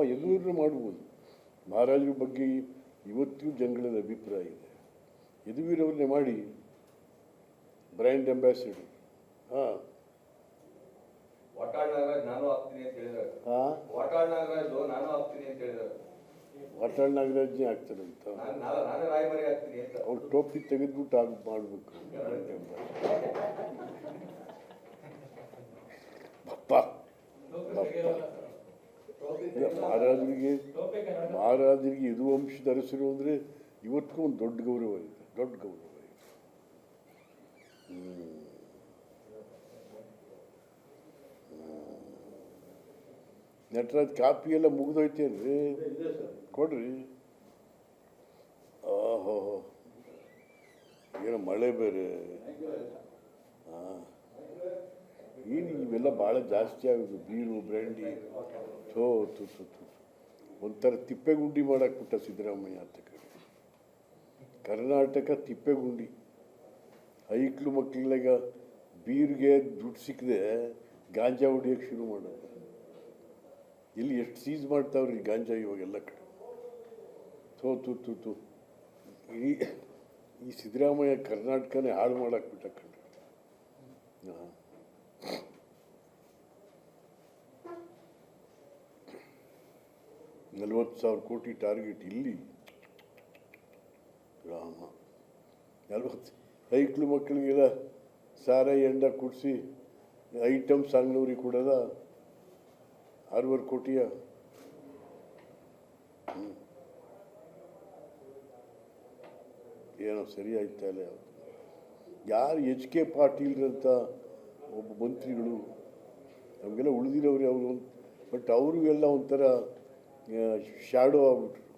ಯದುವೀರರು ಮಾಡ್ಬೋದು. ಮಹಾರಾಜರ ಬಗ್ಗೆ ಇವತ್ತಿಗೂ ಜನಗಳ ಅಭಿಪ್ರಾಯ ಇದೆ. ಯದುವೀರವ್ರನ್ನೇ ಮಾಡಿ ಬ್ರ್ಯಾಂಡ್ ಅಂಬಾಸಿಡರ್. ವಾಟಾಳ್ ನಾಗರಾಜ್ನೇ ಆಗ್ತಾರಂತ. ಅವ್ರು ಟೋಪಿ ತೆಗೆದ್ಬಿಟ್ಟು ಮಾಡಬೇಕು. ಮಹಾರಾಜರಿಗೆ ಯದುವಂಶದ ಅರಸರು ಅಂದರೆ ಇವತ್ತಿಗೂ ಒಂದು ದೊಡ್ಡ ಗೌರವ ಇದೆ, ದೊಡ್ಡ ಗೌರವ ಇದೆ. ನಟರಾಜ್ ಕಾಪಿ ಎಲ್ಲ ಮುಗಿದೋಯ್ತೇನ್ರಿ? ಕೊಡ್ರಿ. ಓಹೋ, ಏನೋ ಮಳೆ ಬೇರೆ. ಏನು ಇವೆಲ್ಲ ಭಾಳ ಜಾಸ್ತಿ ಆಗೋದು. ಬೀರು, ಬ್ರ್ಯಾಂಡಿ, ಒಂಥರ ತಿಪ್ಪೆಗುಂಡಿ ಮಾಡಾಕ್ಬಿಟ್ಟ ಸಿದ್ದರಾಮಯ್ಯ ಅಂತ ಕಡೆ. ಕರ್ನಾಟಕ ತಿಪ್ಪೆಗುಂಡಿ. ಹೈಕ್ಳು ಮಕ್ಕಳಿಗೆ ಬೀರ್ಗೆ ದುಡ್ಡು ಸಿಕ್ಕದೆ ಗಾಂಜಾ ಹೊಡಿಯೋಕ್ಕೆ ಶುರು ಮಾಡೋದು. ಇಲ್ಲಿ ಎಷ್ಟು ಸೀಸ್ ಮಾಡ್ತಾವ್ರಿ ಗಾಂಜಾ ಇವಾಗೆಲ್ಲ ಕಡೆ. ಈ ಸಿದ್ದರಾಮಯ್ಯ ಕರ್ನಾಟಕನೇ ಹಾಳು ಮಾಡಾಕ್ಬಿಟ್ಟ ಕಣ್ರಿ. 40,000 ಕೋಟಿ ಟಾರ್ಗೆಟ್ ಇಲ್ಲಿ. ರಾಮ 40 ಹೈಕ್ಳು ಮಕ್ಕಳಿಗೆಲ್ಲ ಸಾರಾಯಿ ಎಂಡ ಕುಡಿಸಿ ಐಟಮ್ ಸಾಂಗ್ನವ್ರಿಗೆ ಕೊಡೋದ 6 ಕೋಟಿಯ. ಏನೋ ಸರಿ ಆಯ್ತಾ ಇಲ್ಲ. ಯಾರು HK ಪಾಟೀಲ್ರಂತ ಒಬ್ಬ ಮಂತ್ರಿಗಳು ನಮಗೆಲ್ಲ ಉಳಿದಿರೋರು ಅವರು. ಬಟ್ ಅವರು ಎಲ್ಲ ಒಂಥರ ಶ್ಯಾಡೋ ಆಗ್ಬಿಟ್ರು.